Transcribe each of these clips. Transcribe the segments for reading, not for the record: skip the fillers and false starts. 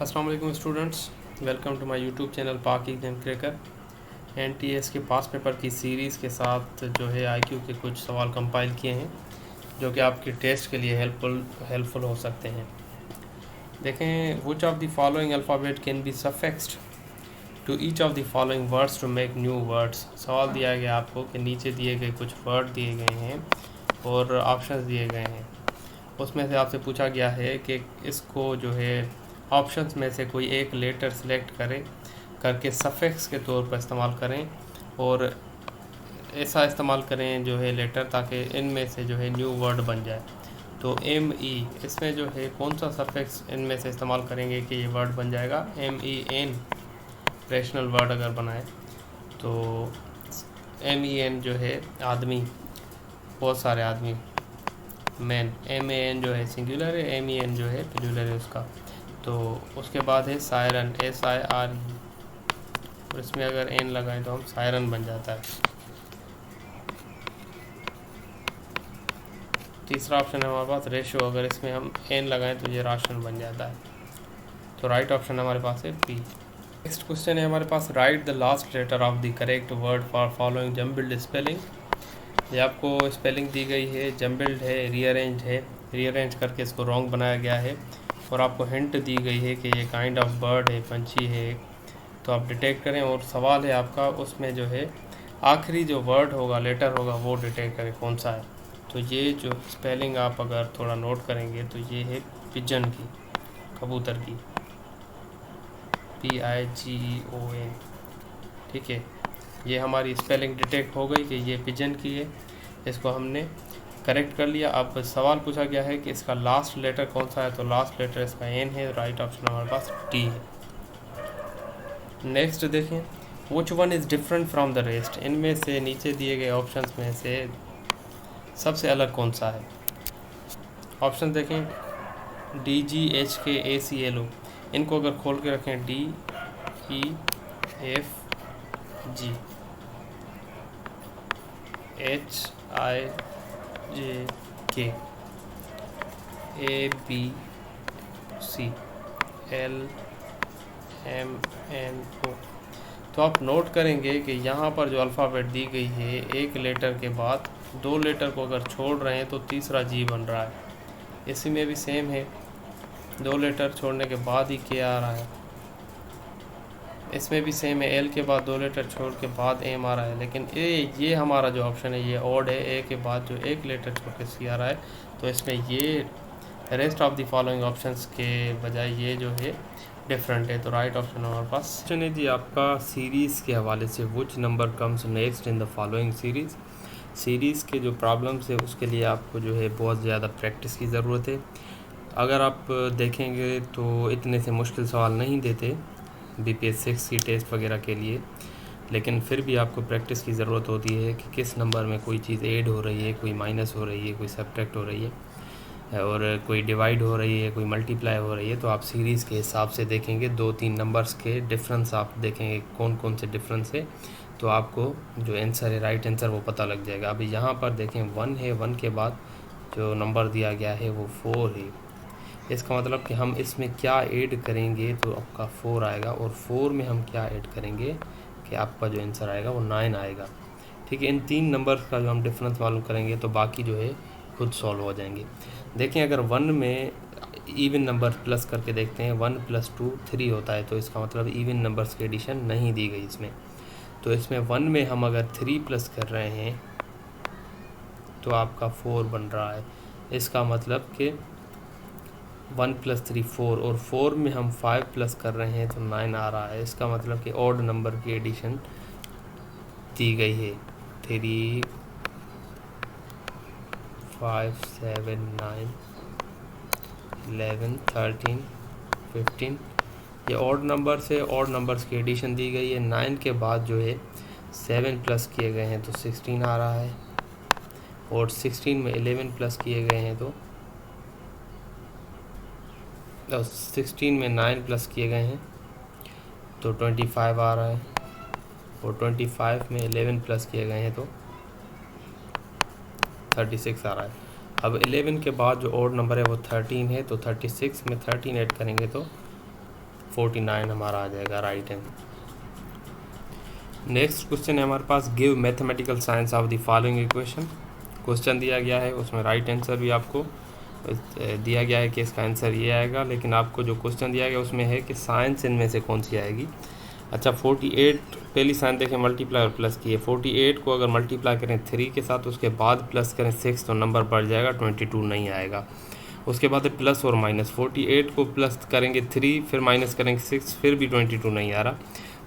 अस्सलाम वालेकुम students, welcome to my YouTube channel Pak exam cracker. NTS के पास पेपर की सीरीज़ के साथ जो है आईक्यू के कुछ सवाल कंपाइल किए हैं जो कि आपके टेस्ट के लिए हेल्पफुल हो सकते हैं। देखें, which of the following alphabet can be suffixed to each of the following words to make new words. सवाल दिया गया आपको कि नीचे दिए गए कुछ वर्ड दिए गए हैं और ऑप्शंस दिए गए हैं, उसमें से आपसे पूछा गया है कि इसको जो है ऑप्शंस में से कोई एक लेटर सेलेक्ट करें करके सफिक्स के तौर पर इस्तेमाल करें और ऐसा इस्तेमाल करें जो है लेटर, ताकि इनमें से जो है न्यू वर्ड बन जाए। तो एम ई, इसमें जो है कौन सा सफिक्स इनमें से इस्तेमाल करेंगे कि ये वर्ड बन जाएगा M E N. Rational word अगर बनाए तो एम ई एन जो है आदमी, बहुत सारे आदमी, मैन। एम ए एन जो है सिंगुलर है, एम ई एन जो है प्लूरल है उसका। तो उसके बाद है siren, S I R E, और इसमें अगर एन लगाएं तो हम सायरन बन जाता है। तीसरा ऑप्शन है हमारे पास रेशो, अगर इसमें हम एन लगाएं तो ये राशन बन जाता है। तो राइट ऑप्शन हमारे पास है पी। नेक्स्ट क्वेश्चन है हमारे पास, write the last letter of the correct word for following jumbled spelling. ये आपको स्पेलिंग दी गई है, जम्बल्ड है, रीअरेंज है, रीअरेंज करके इसको रॉन्ग बनाया गया है और आपको हिंट दी गई है कि ये काइंड ऑफ बर्ड है, पंछी है, तो आप डिटेक्ट करें। और सवाल है आपका उसमें जो है आखिरी जो वर्ड होगा, लेटर होगा, वो डिटेक्ट करें कौन सा है। तो ये जो स्पेलिंग आप अगर थोड़ा नोट करेंगे तो ये है पिजन की, कबूतर की, PIGEON। ठीक है, ये हमारी स्पेलिंग डिटेक्ट हो गई कि ये पिजन की है, इसको हमने करेक्ट कर लिया। अब सवाल पूछा गया है कि इसका लास्ट लेटर कौन सा है, तो लास्ट लेटर इसका एन है, राइट ऑप्शन हमारे पास टी है। नेक्स्ट देखें, which one is different from the rest. इनमें से नीचे दिए गए ऑप्शंस में से सबसे अलग कौन सा है। ऑप्शन देखें, DGHKACLO, इनको अगर खोल के रखें DEFGHIJK, ABCLMNO। तो आप नोट करेंगे कि यहाँ पर जो अल्फ़ाबेट दी गई है, एक लेटर के बाद दो लेटर को अगर छोड़ रहे हैं तो तीसरा जी बन रहा है। इसी में भी सेम है, दो लेटर छोड़ने के बाद ही के आ रहा है। इसमें भी सेम है, एल के बाद दो लेटर छोड़ के बाद एम आ रहा है। लेकिन ये हमारा जो ऑप्शन है ये ऑड है, ए के बाद जो एक लेटर छोड़ के सी आ रहा है। तो इसमें ये rest of the following options के बजाय ये जो है डिफरेंट है। तो राइट ऑप्शन हमारे पास क्वेश्चन है जी आपका सीरीज़ के हवाले से, which number comes next in the following series. Series के जो प्रॉब्लम्स है उसके लिए आपको जो है बहुत ज़्यादा प्रैक्टिस की ज़रूरत है। अगर आप देखेंगे तो इतने से मुश्किल सवाल नहीं देते BPS 6 की टेस्ट वगैरह के लिए, लेकिन फिर भी आपको प्रैक्टिस की ज़रूरत होती है कि किस नंबर में कोई चीज़ ऐड हो रही है, कोई माइनस हो रही है, कोई सब्ट्रैक्ट हो रही है, और कोई डिवाइड हो रही है, कोई मल्टीप्लाई हो रही है। तो आप सीरीज़ के हिसाब से देखेंगे, 2-3 नंबर्स के डिफरेंस आप देखेंगे कौन कौन से डिफरेंस है, तो आपको जो आंसर है, राइट आंसर, वो पता लग जाएगा। अभी यहाँ पर देखें 1 है, 1 के बाद जो नंबर दिया गया है वो 4 है। इसका मतलब कि हम इसमें क्या ऐड करेंगे तो आपका 4 आएगा, और 4 में हम क्या ऐड करेंगे कि आपका जो आंसर आएगा वो 9 आएगा। ठीक है, इन 3 नंबर्स का जो हम डिफरेंस मालूम करेंगे तो बाकी जो है खुद सॉल्व हो जाएंगे। देखें, अगर 1 में इवन नंबर प्लस करके देखते हैं, 1 + 2 3 होता है, तो इसका मतलब इवन नंबर्स की एडिशन नहीं दी गई इसमें। तो इसमें 1 में हम अगर 3 प्लस कर रहे हैं तो आपका 4 बन रहा है। इसका मतलब कि 1 + 3 4, और 4 में हम 5 प्लस कर रहे हैं तो 9 आ रहा है। इसका मतलब कि ऑड नंबर की एडिशन दी गई है, 3 5 7 9 11 13 15, ये ऑड नंबर से ऑड नंबर्स की एडिशन दी गई है। 9 के बाद जो है 7 प्लस किए गए हैं तो 16 आ रहा है, और 16 में 11 प्लस किए गए हैं तो 16 में 9 प्लस किए गए हैं तो 25 आ रहा है, और 25 में 11 प्लस किए गए हैं तो 36 आ रहा है। अब 11 के बाद जो ऑड नंबर है वो 13 है, तो 36 में 13 ऐड करेंगे तो 49 हमारा आ जाएगा राइट है। नेक्स्ट क्वेश्चन है हमारे पास, give mathematical science of the following equation. Question दिया गया है, उसमें राइट आंसर भी आपको दिया गया है कि इसका आंसर ये आएगा, लेकिन आपको जो क्वेश्चन दिया गया उसमें है कि साइंस इनमें से कौन सी आएगी। अच्छा 48, पहली साइन देखें मल्टीप्लाई और प्लस की है। 48 को अगर मल्टीप्लाई करें 3 के साथ, उसके बाद प्लस करें 6 तो नंबर बढ़ जाएगा, 22 नहीं आएगा। उसके बाद है प्लस और माइनस, 48 को प्लस करेंगे 3, फिर माइनस करेंगे 6, फिर भी 22 नहीं आ रहा।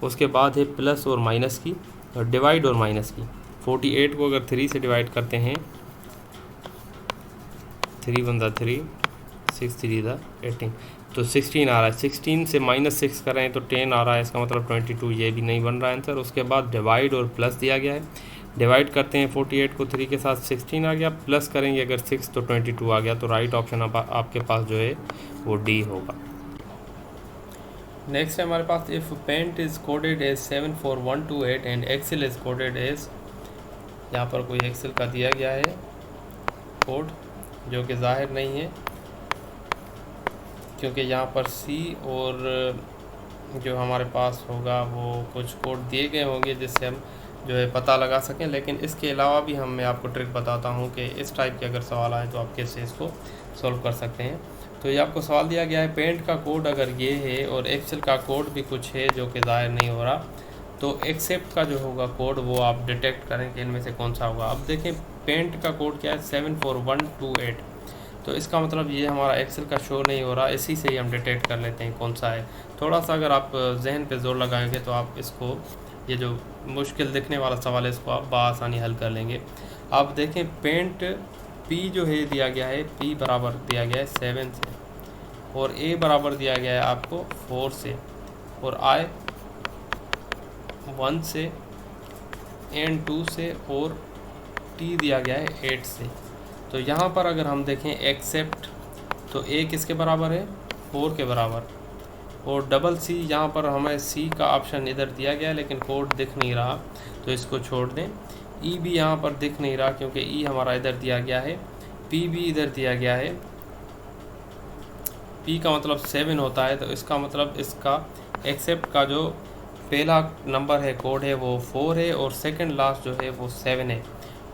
उसके बाद है प्लस और माइनस की और डिवाइड और माइनस की। 48 को अगर 3 से डिवाइड करते हैं, 3 × 3, 6 × 3 = 18, तो 16 आ रहा है। 16 से -6 करें तो 10 आ रहा है, इसका मतलब 22, ये भी नहीं बन रहा है आंसर। उसके बाद डिवाइड और प्लस दिया गया है, डिवाइड करते हैं 48 को 3 के साथ, 16 आ गया, प्लस करेंगे अगर 6 तो 22 आ गया। तो राइट ऑप्शन आपके पास जो है वो डी होगा। नेक्स्ट है हमारे पास, if paint is coded as 74128 and excel is coded as, यहाँ पर कोई एक्सेल का दिया गया है कोड जो कि ज़ाहिर नहीं है, क्योंकि यहाँ पर सी और जो हमारे पास होगा वो कुछ कोड दिए गए होंगे जिससे हम जो है पता लगा सकें। लेकिन इसके अलावा भी मैं आपको ट्रिक बताता हूँ कि इस टाइप के अगर सवाल आए तो आप कैसे इसको सॉल्व कर सकते हैं। तो ये आपको सवाल दिया गया है, पेंट का कोड अगर ये है और एक्सेल का कोड भी कुछ है जो कि ज़ाहिर नहीं हो रहा, तो एक्सेप्ट का जो होगा कोड वो आप डिटेक्ट करें कि इनमें से कौन सा होगा। अब देखें पेंट का कोड क्या है, 74128, तो इसका मतलब ये हमारा एक्सेल का शो नहीं हो रहा, इसी से ही हम डिटेक्ट कर लेते हैं कौन सा है। थोड़ा सा अगर आप जहन पे जोर लगाएंगे तो आप इसको, ये जो मुश्किल दिखने वाला सवाल है इसको आप बआसानी हल कर लेंगे। आप देखें पेंट पी जो है दिया गया है, पी बराबर दिया गया है 7 से, और ए बराबर दिया गया है आपको 4 से, और आई 1 से, एन 2 से, और टी दिया गया है 8 से। तो यहाँ पर अगर हम देखें एक्सेप्ट, तो ए किसके बराबर है, 4 के बराबर, और डबल सी, यहाँ पर हमें सी का ऑप्शन इधर दिया गया है लेकिन कोड दिख नहीं रहा, तो इसको छोड़ दें। ई भी यहाँ पर दिख नहीं रहा क्योंकि ई हमारा इधर दिया गया है, पी भी इधर दिया गया है, पी का मतलब 7 होता है, तो इसका मतलब इसका एक्सेप्ट का जो पहला नंबर है कोड है वो 4 है, और सेकंड लास्ट जो है वो 7 है,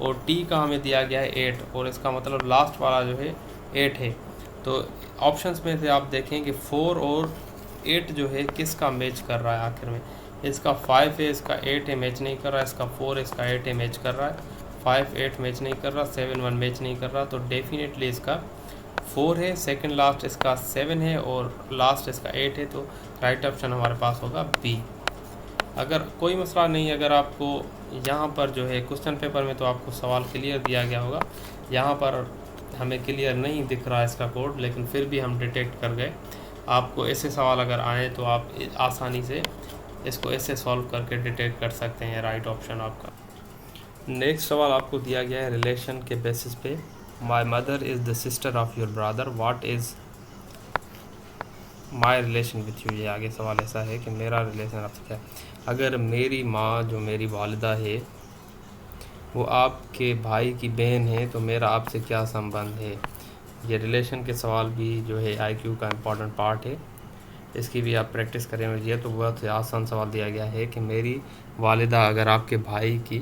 और टी का हमें दिया गया है 8, और इसका मतलब लास्ट वाला जो है 8 है। तो ऑप्शंस में से आप देखें कि 4 और 8 जो है किसका मैच कर रहा है आखिर में। इसका 5 है, इसका 8 है, मैच नहीं कर रहा, इसका 4 है, इसका 8 है, मैच कर रहा है, 5 8 मैच नहीं कर रहा, 7 1 मैच नहीं कर रहा, तो डेफिनेटली इसका 4 है, सेकंड लास्ट इसका 7 है, और लास्ट इसका 8 है, तो राइट ऑप्शन हमारे पास होगा बी। अगर कोई मसला नहीं, अगर आपको यहाँ पर जो है क्वेश्चन पेपर में तो आपको सवाल क्लियर दिया गया होगा, यहाँ पर हमें क्लियर नहीं दिख रहा है इसका कोड, लेकिन फिर भी हम डिटेक्ट कर गए। आपको ऐसे सवाल अगर आए तो आप आसानी से इसको ऐसे सॉल्व करके डिटेक्ट कर सकते हैं, राइट ऑप्शन आपका। नेक्स्ट सवाल आपको दिया गया है रिलेशन के बेसिस पे, my mother is the sister of your brother, what is my relation with you. ये आगे सवाल ऐसा है कि मेरा रिलेशन आपसे क्या है। अगर मेरी माँ जो मेरी वालिदा है वो आपके भाई की बहन है तो मेरा आपसे क्या संबंध है। ये रिलेशन के सवाल भी जो है आईक्यू का इम्पॉर्टेंट पार्ट है, इसकी भी आप प्रैक्टिस करें। ये तो बहुत आसान सवाल दिया गया है कि मेरी वालिदा अगर आपके भाई की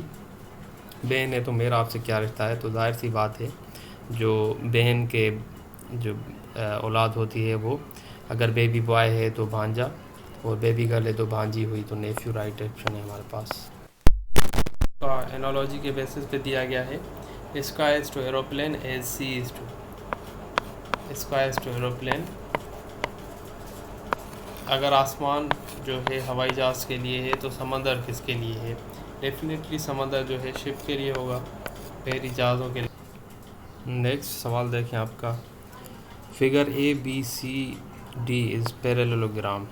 बहन है तो मेरा आपसे क्या रिश्ता है। तो जाहिर सी बात है जो बहन के जो औलाद होती है वो अगर बेबी बॉय है तो भांजा, और बेबी गर्ल है तो भांजी हुई, तो नेफ्यू राइट ऑप्शन है हमारे पास। का एनालॉजी के बेसिस पे दिया गया है, sky is to aeroplane as sea is to, sky is to aeroplane. अगर आसमान जो है हवाई जहाज़ के लिए है तो समंदर किसके लिए है। डेफिनेटली समंदर जो है शिप के लिए होगा, बहरी जहाज़ों के लिए। नेक्स्ट सवाल देखें आपका, figure A B C D is parallelogram.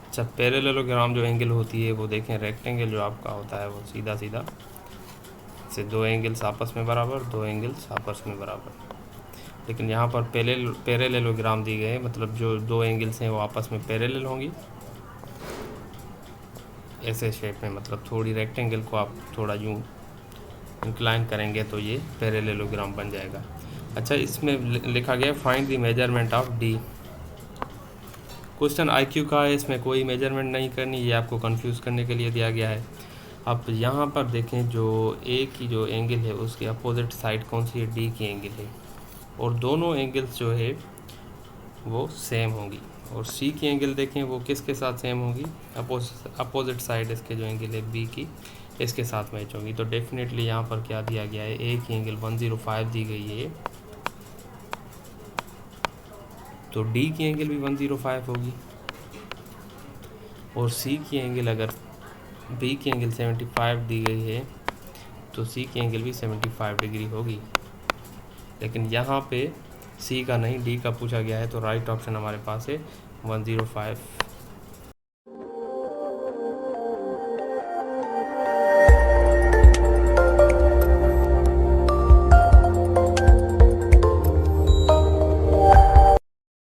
अच्छा पैरेललोग्राम जो एंगल होती है वो देखें, रेक्टेंगल जो आपका होता है वो सीधा सीधा से 2 एंगल्स आपस में बराबर, 2 एंगल्स आपस में बराबर, लेकिन यहाँ पर पैरेललोग्राम दी गए, मतलब जो 2 एंगल्स हैं वो आपस में पैरेलल होंगी ऐसे शेप में, मतलब थोड़ी रेक्टेंगल को आप थोड़ा यूँ इंक्लाइन करेंगे तो ये पैरेललोग्राम बन जाएगा। अच्छा इसमें लिखा गया find the measurement of D. Question IQ का है, इसमें कोई मेजरमेंट नहीं करनी, ये आपको कंफ्यूज करने के लिए दिया गया है। अब यहाँ पर देखें जो ए की जो एंगल है उसकी अपोजिट साइड कौन सी है, डी की एंगल है, और दोनों एंगल्स जो है वो सेम होंगी। और सी की एंगल देखें वो किसके साथ सेम होगी, अपोजिट साइड इसके जो एंगल है बी की इसके साथ मैच होगी। तो डेफिनेटली यहाँ पर क्या दिया गया है, ए की एंगल 105 दी गई है, तो डी की एंगल भी 105 होगी, और सी की एंगल अगर बी की एंगल 75 दी गई है तो सी की एंगल भी 75 डिग्री होगी। लेकिन यहाँ पे सी का नहीं डी का पूछा गया है, तो राइट ऑप्शन हमारे पास है 105